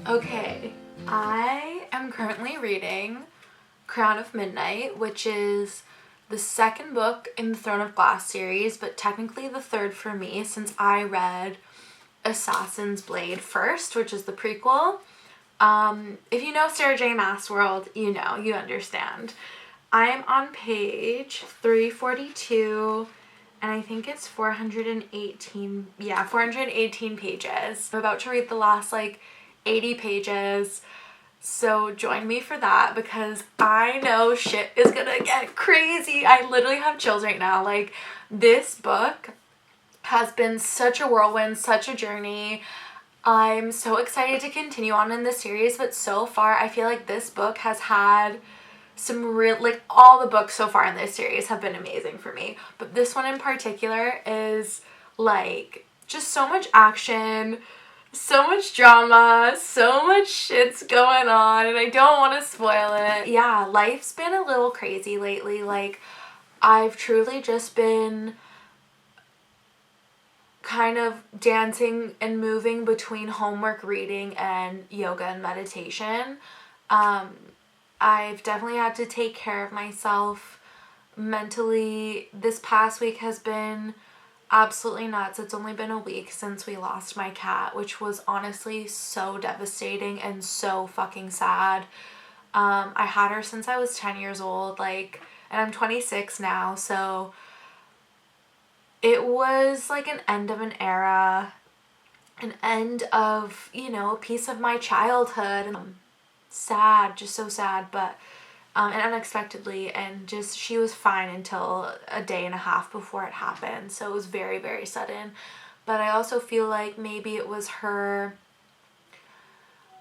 Okay, I am currently reading Crown of Midnight, which is the second book in the Throne of Glass series, but technically the third for me since I read Assassin's Blade first, which is the prequel. If you know Sarah J. Maas World, you know, you understand. I am on page 342, and I think it's 418, 418 pages. I'm about to read the last, 80 pages, so join me for that because I know shit is gonna get crazy. I literally have chills right now. This book has been such a whirlwind, such a journey. I'm so excited to continue on in this series, but so far I feel like this book has had some real, all the books so far in this series have been amazing for me, but this one in particular is just so much action, so much drama, so much shit's going on, and I don't want to spoil it. Yeah, life's been a little crazy lately. I've truly just been kind of dancing and moving between homework, reading, and yoga and meditation. I've definitely had to take care of myself mentally. This past week has been absolutely nuts. It's only been a week since we lost my cat, which was honestly so devastating and so fucking sad. I had her since I was 10 years old, and I'm 26 now, so it was an end of an era, an end of, a piece of my childhood, and sad, just so sad, but and unexpectedly, and just she was fine until a day and a half before it happened, so it was very, very sudden. But I also feel like maybe it was her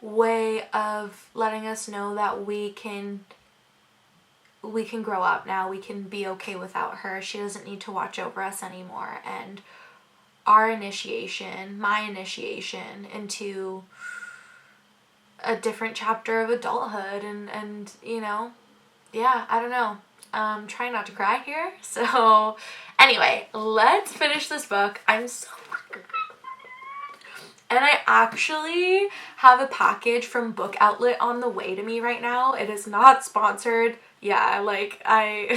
way of letting us know that we can grow up now, we can be okay without her. She doesn't need to watch over us anymore, and my initiation into a different chapter of adulthood, and yeah, I don't know. I'm trying not to cry here. So anyway, let's finish this book. I'm so fucking... And I actually have a package from Book Outlet on the way to me right now. It is not sponsored. Yeah, do I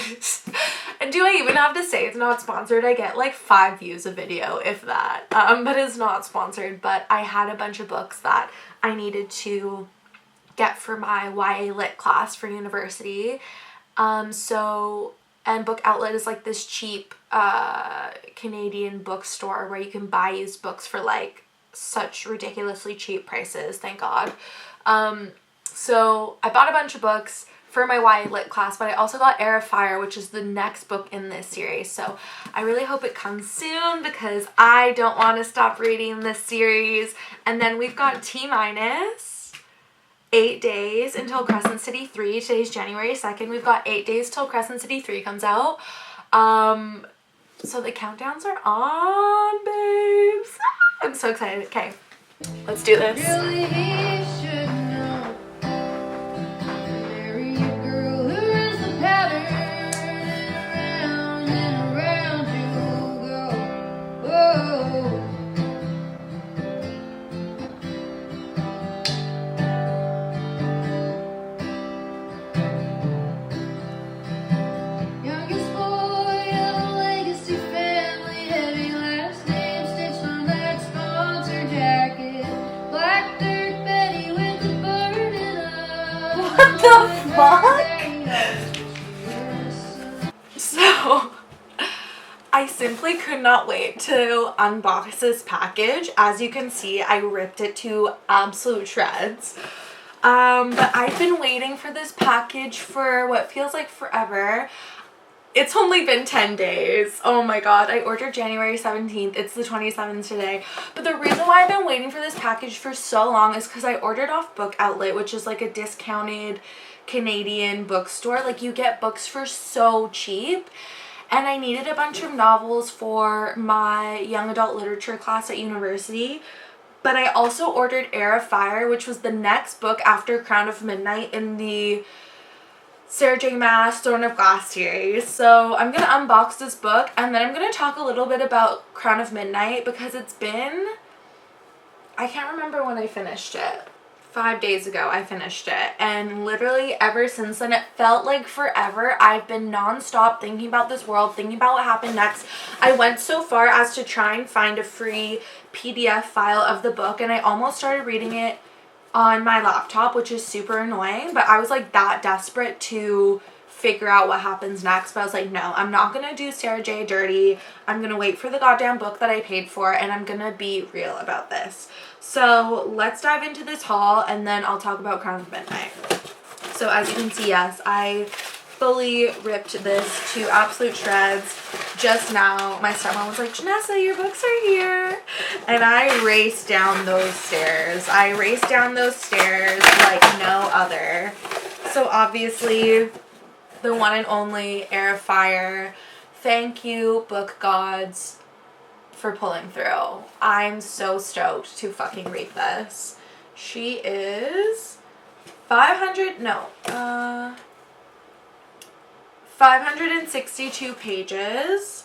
even have to say it's not sponsored? I get 5 views a video, if that. But it's not sponsored. But I had a bunch of books that I needed to get for my YA Lit class for university. And Book Outlet is this cheap Canadian bookstore where you can buy used books for such ridiculously cheap prices, thank God. So I bought a bunch of books for my YA Lit class, but I also got Heir of Fire, which is the next book in this series. So I really hope it comes soon because I don't want to stop reading this series. And then we've got T-minus 8 days until Crescent City 3. Today's January 2nd. We've got 8 days till Crescent City 3 comes out. So the countdowns are on, babes. I'm so excited. Okay, let's do this. Really, he should know. Marry a girl who is the pattern, and around you'll go. Whoa. Youngest boy of a legacy family, heavy last name stitched on that sponsor jacket. Black dirt Betty with the burden of... What the fuck? So, I simply could not wait to unbox this package. As you can see, I ripped it to absolute shreds. But I've been waiting for this package for what feels like forever. It's only been 10 days. Oh my god, I ordered January 17th. It's the 27th today. But the reason why I've been waiting for this package for so long is because I ordered off Book Outlet, which is a discounted Canadian bookstore. You get books for so cheap. And I needed a bunch of novels for my young adult literature class at university. But I also ordered Heir of Fire, which was the next book after Crown of Midnight in the Sarah J. Maas Throne of Glass series. So I'm going to unbox this book, and then I'm going to talk a little bit about Crown of Midnight because it's been... I can't remember when I finished it. 5 days ago I finished it, and literally ever since then it felt like forever. I've been non-stop thinking about this world, thinking about what happened next. I went so far as to try and find a free PDF file of the book, and I almost started reading it on my laptop, which is super annoying, but I was like that desperate to figure out what happens next. But I was like, no, I'm not gonna do Sarah J dirty. I'm gonna wait for the goddamn book that I paid for, and I'm gonna be real about this. So let's dive into this haul, and then I'll talk about Crown of Midnight. So as you can see, yes, I fully ripped this to absolute shreds. Just now, my stepmom was like, Janessa, your books are here. And I raced down those stairs. I raced down those stairs like no other. So obviously, the one and only Heir of Fire. Thank you, book gods, for pulling through. I'm so stoked to fucking read this. She is 562 pages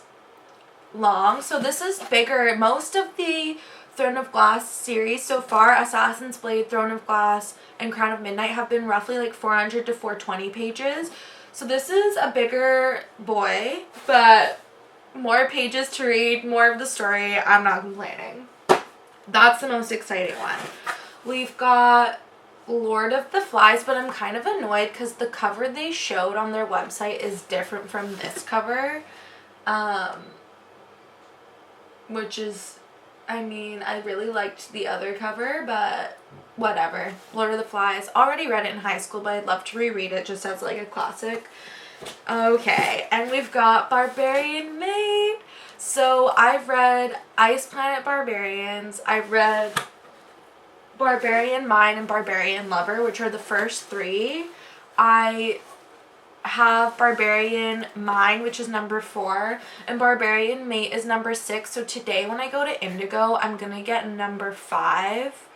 long. So this is bigger. Most of the Throne of Glass series so far, Assassin's Blade, Throne of Glass, and Crown of Midnight, have been roughly like 400 to 420 pages. So this is a bigger boy, but more pages to read, more of the story. I'm not complaining. That's the most exciting one. We've got Lord of the Flies, but I'm kind of annoyed because the cover they showed on their website is different from this cover. Which is, I mean, I really liked the other cover, but whatever. Lord of the Flies. Already read it in high school, but I'd love to reread it just as like a classic. Okay, and we've got Barbarian Maid. So I've read Ice Planet Barbarians. I've read Barbarian Mine and Barbarian Lover, which are the first 3. I have Barbarian Mine, which is number 4, and Barbarian Mate is number 6. So today when I go to Indigo, I'm gonna get number 5,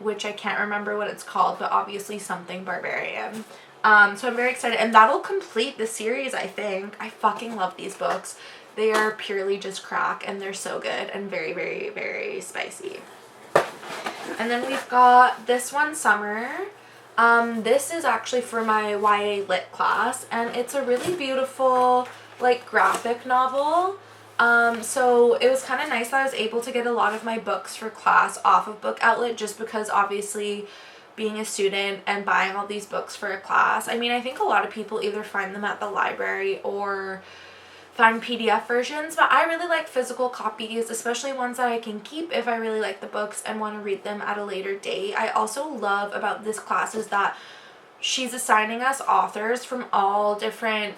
which I can't remember what it's called, but obviously something Barbarian. So I'm very excited, and that'll complete the series, I think. I fucking love these books. They are purely just crack, and they're so good and very, very, very spicy. And then we've got this one, Summer. This is actually for my YA lit class, and it's a really beautiful, like, graphic novel. So it was kind of nice that I was able to get a lot of my books for class off of Book Outlet, just because obviously being a student and buying all these books for a class, I mean, I think a lot of people either find them at the library or find PDF versions, but I really like physical copies, especially ones that I can keep if I really like the books and want to read them at a later date. I also love about this class is that she's assigning us authors from all different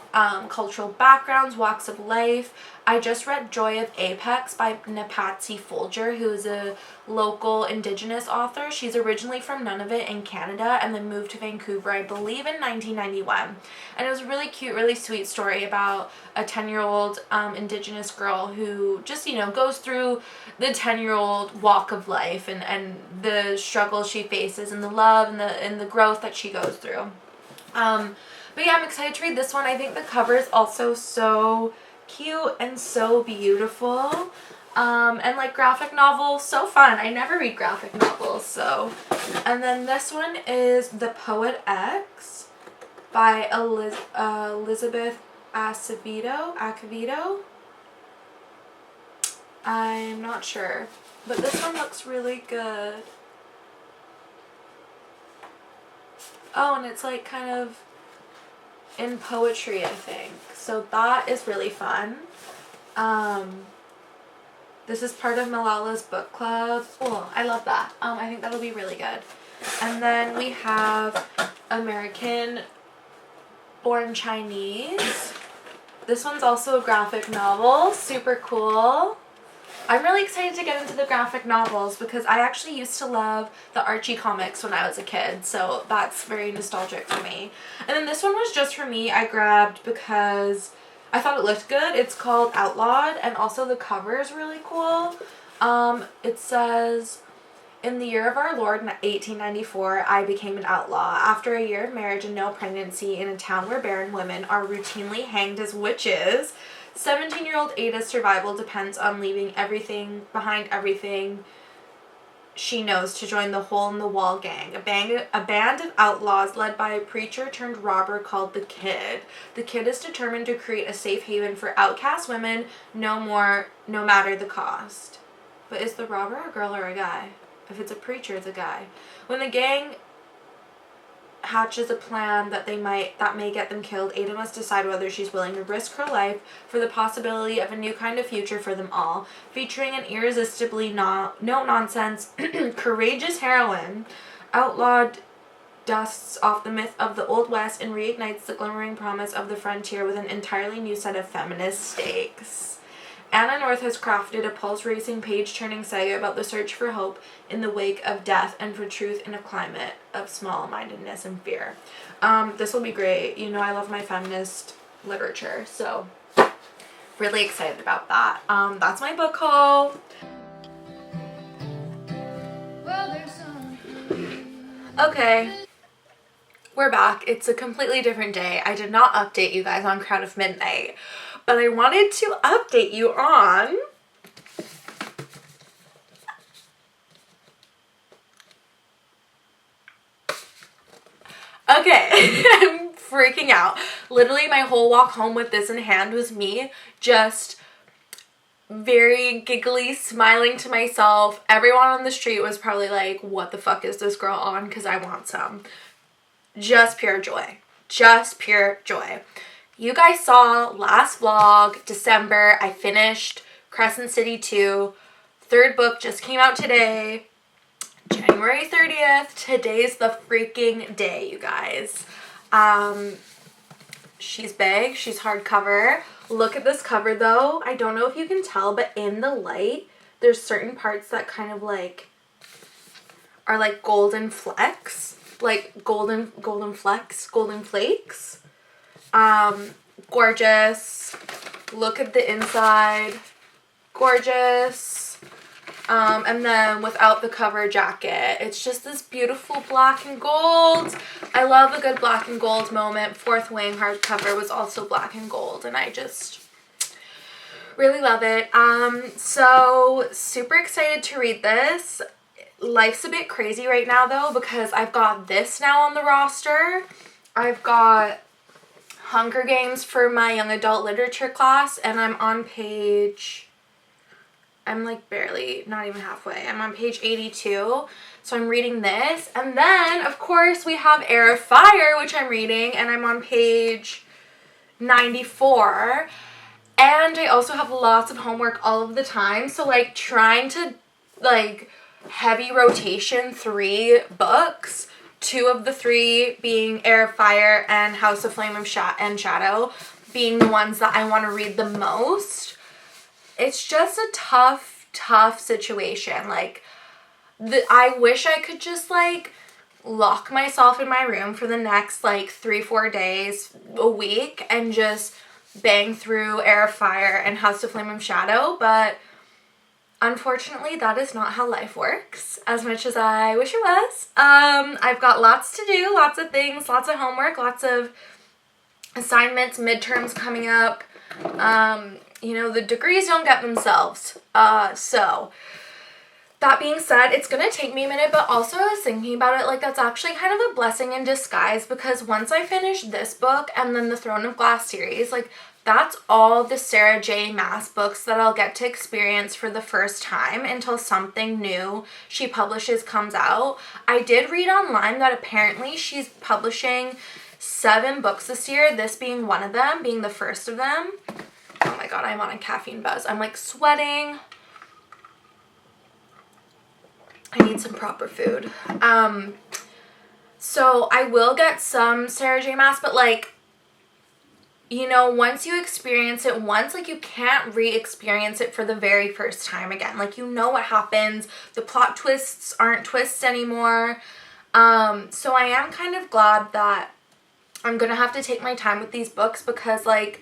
cultural backgrounds, walks of life. I just read Joy of Apex by Napatsy Folger, who is a local Indigenous author. She's originally from Nunavut in Canada and then moved to Vancouver, I believe, in 1991. And it was a really cute, really sweet story about a 10-year-old Indigenous girl who just, you know, goes through the 10-year-old walk of life and the struggles she faces and the love and the growth that she goes through. But yeah, I'm excited to read this one. I think the cover is also so cute and so beautiful. And like graphic novels, so fun. I never read graphic novels, so. And then this one is The Poet X by Elizabeth Acevedo. I'm not sure, but this one looks really good. Oh, and it's like kind of in poetry, I think. So that is really fun. This is part of Malala's book club. Oh, I love that. I think that'll be really good. And then we have American Born Chinese. This one's also a graphic novel. Super cool. I'm really excited to get into the graphic novels because I actually used to love the Archie comics when I was a kid, so that's very nostalgic for me. And then this one was just for me. I grabbed because I thought it looked good. It's called Outlawed, and also the cover is really cool. It says, in the year of our Lord, 1894, I became an outlaw. After a year of marriage and no pregnancy in a town where barren women are routinely hanged as witches, 17-year-old Ada's survival depends on leaving everything behind everything she knows to join the Hole in the Wall gang, a band of outlaws led by a preacher turned robber called the Kid. The Kid is determined to create a safe haven for outcast women, no matter the cost. But is the robber a girl or a guy? If it's a preacher, it's a guy. When the gang hatches a plan that may get them killed, Ada must decide whether she's willing to risk her life for the possibility of a new kind of future for them all. Featuring an irresistibly no-nonsense, courageous heroine, Outlawed dusts off the myth of the Old West and reignites the glimmering promise of the frontier with an entirely new set of feminist stakes. Anna North has crafted a pulse-racing, page-turning saga about the search for hope in the wake of death and for truth in a climate of small-mindedness and fear. This will be great. You know I love my feminist literature, so really excited about that. That's my book haul. Okay, we're back. It's a completely different day. I did not update you guys on Crown of Midnight, but I wanted to update you on okay. I'm freaking out. Literally my whole walk home with this in hand was me just very giggly, smiling to myself. Everyone on the street was probably like, what the fuck is this girl on? Because I want some. Just pure joy. Just pure joy. You guys saw last vlog, December, I finished Crescent City 2. Third book just came out today, January 30th. Today's the freaking day, you guys. She's big. She's hardcover. Look at this cover, though. I don't know if you can tell, but in the light, there's certain parts that kind of like are like golden flecks. Like golden flecks, golden flakes. Gorgeous. Look at the inside. Gorgeous. And then without the cover jacket, it's just this beautiful black and gold. I love a good black and gold moment. Fourth Wing hardcover was also black and gold, and I just really love it. So super excited to read this. Life's a bit crazy right now though, because I've got this now on the roster. I've got Hunger Games for my young adult literature class, and I'm on page, I'm like barely, not even halfway. I'm on page 82, so I'm reading this. And then, of course, we have Heir of Fire, which I'm reading, and I'm on page 94. And I also have lots of homework all of the time, so like trying to like heavy rotation 3 books, 2 of the 3 being Heir of Fire and House of Flame and Shadow being the ones that I want to read the most. It's just a tough situation. Like, I wish I could just like lock myself in my room for the next like 3-4 days a week and just bang through Heir of Fire and House of Flame and Shadow, but unfortunately, that is not how life works, as much as I wish it was. I've got lots to do, lots of things, lots of homework, lots of assignments, midterms coming up. You know, the degrees don't get themselves. So, that being said, it's going to take me a minute, but also I was thinking about it, like, that's actually kind of a blessing in disguise, because once I finish this book and then the Throne of Glass series, like, that's all the Sarah J. Maas books that I'll get to experience for the first time until something new she publishes comes out. I did read online that apparently she's publishing 7 books this year, this being one of them, being the first of them. Oh my god, I'm on a caffeine buzz. I'm like sweating. I need some proper food. So I will get some Sarah J. Maas, but like, you know, once you experience it once, like, you can't re-experience it for the very first time again. Like, you know what happens. The plot twists aren't twists anymore. So I am kind of glad that I'm gonna have to take my time with these books, because, like,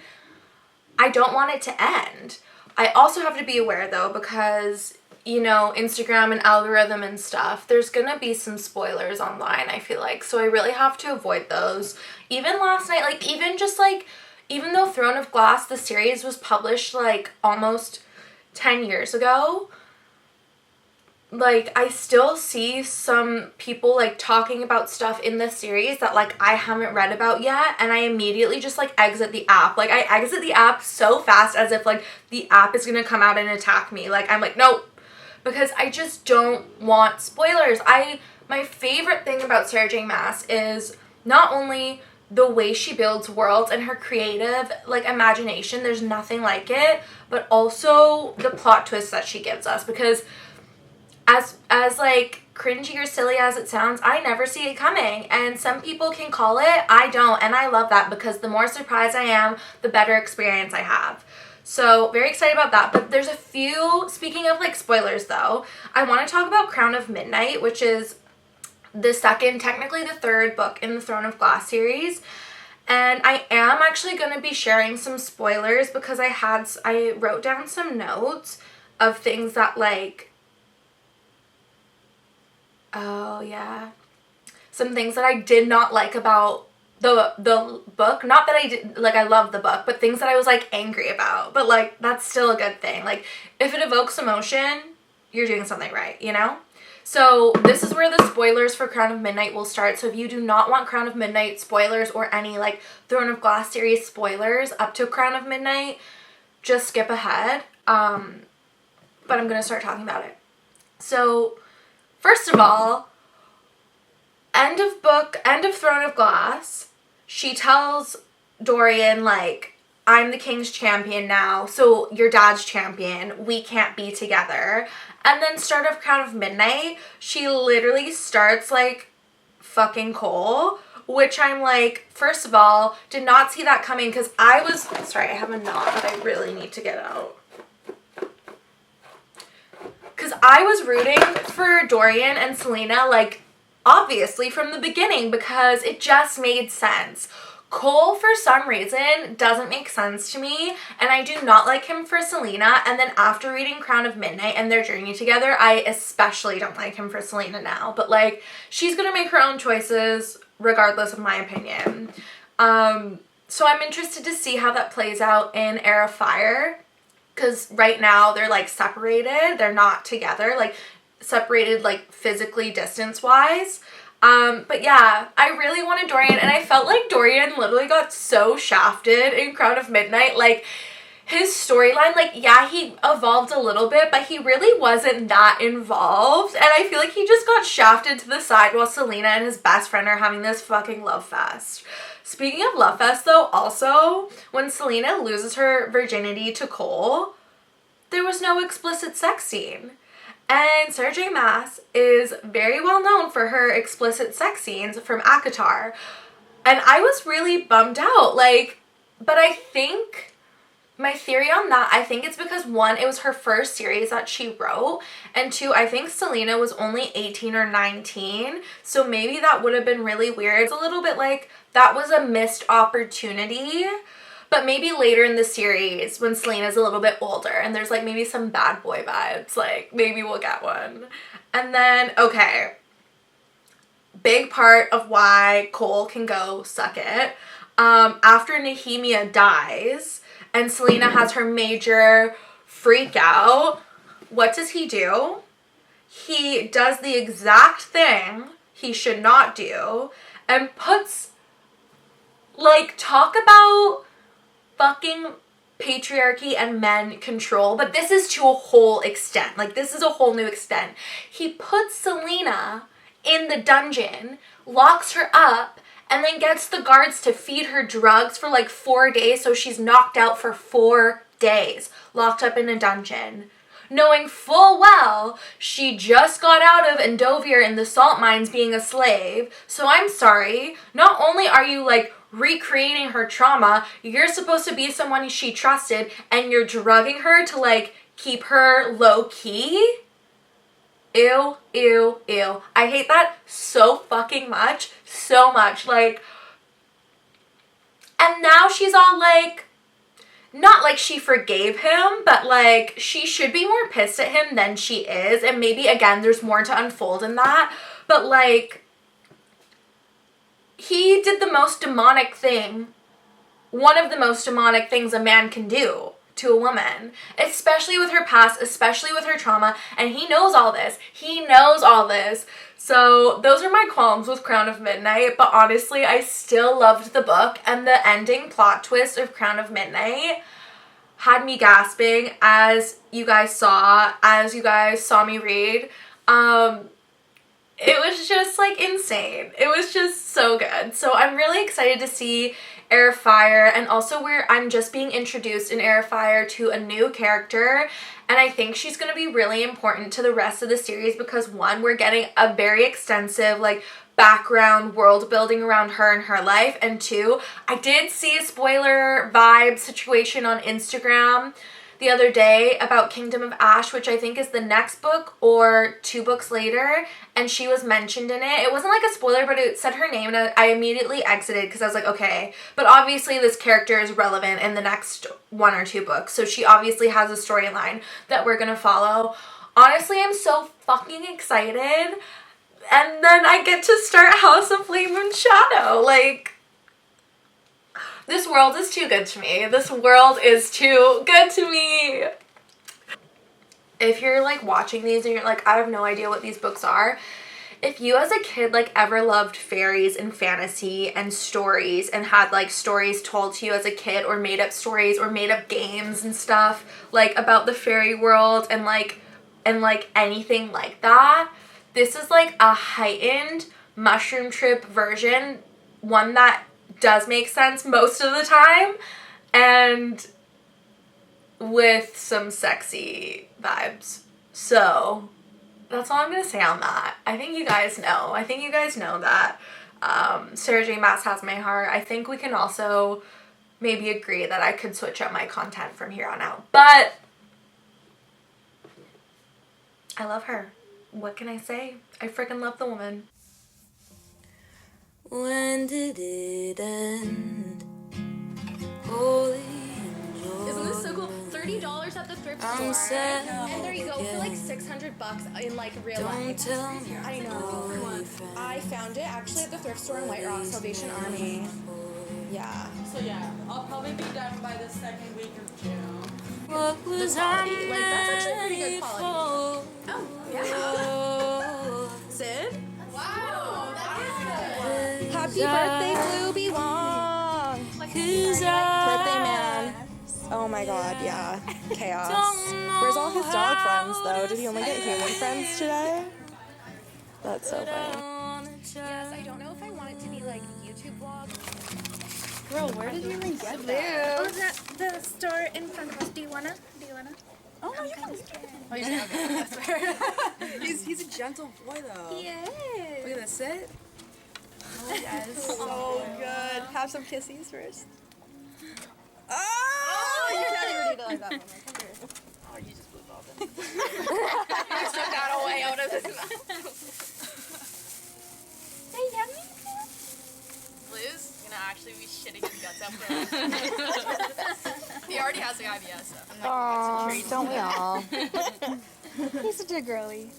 I don't want it to end. I also have to be aware, though, because, you know, Instagram and algorithm and stuff, there's gonna be some spoilers online, I feel like. So I really have to avoid those. Even last night, like, even just, like, even though Throne of Glass, the series, was published, like, almost 10 years ago, like, I still see some people, like, talking about stuff in this series that, like, I haven't read about yet, and I immediately just, like, exit the app. Like, I exit the app so fast as if, like, the app is gonna come out and attack me. Like, I'm like, nope, because I just don't want spoilers. My favorite thing about Sarah J. Maas is not only the way she builds worlds and her creative, like, imagination, there's nothing like it, but also the plot twists that she gives us, because as like cringy or silly as it sounds, I never see it coming, and some people can call it, I don't, and I love that, because the more surprised I am, the better experience I have. So very excited about that. But there's a few, speaking of like spoilers though, I want to talk about Crown of Midnight, which is the second, technically the third book in the Throne of Glass series. And I am actually going to be sharing some spoilers, because I wrote down some notes of things that, like, oh yeah, some things that I did not like about the book. Not that I did, like, I love the book, but things that I was, like, angry about. But, like, that's still a good thing. Like, if it evokes emotion, you're doing something right, you know? So this is where the spoilers for Crown of Midnight will start. So if you do not want Crown of Midnight spoilers or any, like, Throne of Glass series spoilers up to Crown of Midnight, just skip ahead. But I'm going to start talking about it. So first of all, end of Throne of Glass, she tells Dorian, like, I'm the king's champion now, so your dad's champion, we can't be together. And then start of Crown of Midnight, she literally starts, like, fucking Cole, which I'm like, first of all, did not see that coming, because I was, sorry, I have a knot that I really need to get out. Because I was rooting for Dorian and Selena, like, obviously from the beginning, because it just made sense. Cole, for some reason, doesn't make sense to me, and I do not like him for Selena. And then after reading Crown of Midnight and their journey together, I especially don't like him for Selena now. But, like, she's gonna make her own choices regardless of my opinion. So I'm interested to see how that plays out in Heir of Fire, because right now they're, like, separated. They're not together, like, separated, like, physically, distance-wise. But yeah, I really wanted Dorian, and I felt like Dorian literally got so shafted in Crown of Midnight. Like, his storyline, like, yeah, he evolved a little bit, but he really wasn't that involved, and I feel like he just got shafted to the side while Selena and his best friend are having this fucking love fest. Speaking of love fest, though, also, when Selena loses her virginity to Cole, there was no explicit sex scene. And Sarah J. Maas is very well known for her explicit sex scenes from ACOTAR. And I was really bummed out, like, but I think my theory on that, I think it's because, one, it was her first series that she wrote, and two, I think Selena was only 18 or 19, so maybe that would have been really weird. It's a little bit like that was a missed opportunity. But maybe later in the series, when Selena's a little bit older and there's, like, maybe some bad boy vibes, like, maybe we'll get one. And then, okay, big part of why Cole can go suck it. After Nehemia dies and Selena has her major freak out, what does he do? He does the exact thing he should not do and puts, like, talk about fucking patriarchy and men control, but this is to a whole extent. Like, this is a whole new extent. He puts Selena in the dungeon, locks her up, and then gets the guards to feed her drugs for, like, 4 days, so she's knocked out for 4 days, locked up in a dungeon, knowing full well she just got out of Endovier in the salt mines being a slave. So I'm sorry, not only are you, like, recreating her trauma, you're supposed to be someone she trusted, and you're drugging her to, like, keep her low-key? Ew, ew, ew. I hate that so fucking much. So much. Like, and now she's all, like, not like she forgave him, but, like, she should be more pissed at him than she is, and maybe, again, there's more to unfold in that, but, like, he did the most demonic thing, one of the most demonic things a man can do, to a woman, especially with her past, especially with her trauma, and he knows all this. He knows all this. So those are my qualms with Crown of Midnight, but honestly, I still loved the book, and the ending plot twist of Crown of Midnight had me gasping, as you guys saw me read. It was just like insane. It was just so good. So I'm really excited to see Air of Fire, and also where I'm just being introduced in Air of Fire to a new character, and I think she's going to be really important to the rest of the series because, one, we're getting a very extensive like background world building around her and her life, and two, I did see a spoiler vibe situation on Instagram the other day about Kingdom of Ash, which I think is the next book or 2 books later, and she was mentioned in it. It wasn't like a spoiler, but it said her name, and I immediately exited because I was like, okay, but obviously this character is relevant in the next 1 or 2 books, so she obviously has a storyline that we're gonna follow. Honestly, I'm so fucking excited, and then I get to start House of Flame and Shadow. Like, this world is too good to me. This world is too good to me. If you're like watching these and you're like, I have no idea what these books are, if you as a kid like ever loved fairies and fantasy and stories and had like stories told to you as a kid, or made up stories or made up games and stuff like about the fairy world and like anything like that, this is like a heightened Mushroom Trip version, one that does make sense most of the time, and with some sexy vibes. So that's all I'm gonna say on that. I think you guys know. I think you guys know that Sarah J. Maas has my heart. I think we can also maybe agree that I could switch up my content from here on out. But I love her. What can I say? I freaking love the woman. When did it end? Holy enjoy. Isn't this so cool? $30 at the thrift store. And there you go, for like $600 in like real life. I know. Come on. I found it actually at the thrift store in White Rock, Salvation Army. Yeah. So yeah, I'll probably be done by the second week of June. What was The quality, like that's actually pretty good quality. Oh, yeah. Sid? Wow, that is good. Happy birthday, Blueby Wong! Birthday man. Oh my god, yeah. Chaos. Where's all his dog friends, though? Did he only get human friends today? That's so funny. Yes, I don't know if I want it to be like YouTube vlog. Girl, where did you even get that? Oh, the store in front of us. Do you wanna? Oh, no, you can. Oh, you can have it. He's a gentle boy, though. Yes. Look at this, sit. Oh, yes. Oh, good. Have some kissies first. Oh! Your daddy already did like that one. Come here. Oh, you just blew open. You took that away out of his mouth. Hey, have you? Blue's gonna actually be shitting his guts out for us. He already has like IBS, so I'm not Don't we all? He's such a girly.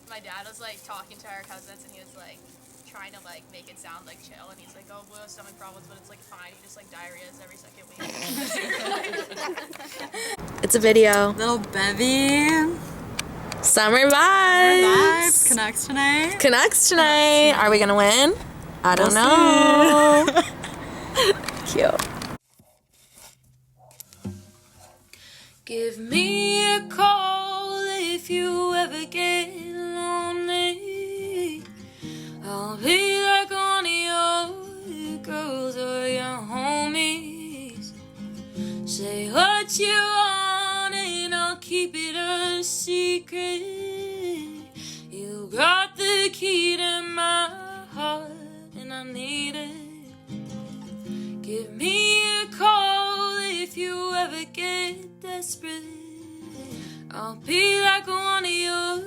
My dad was like talking to our cousins and he was like trying to like make it sound like chill, and he's like, oh, Blue has stomach problems, but it's like fine, he just like diarrheas every second week. It's a video. Little bevy. Summer vibes. Connects tonight. Canucks tonight. Are we gonna win? I don't know. Cute. Give me a call if you ever get lonely. I'll be like one of your girls or your homies. Say what you want and I'll keep it a secret. You got the key to my heart and I need it. Give me a call if you ever get desperate. I'll be like one of your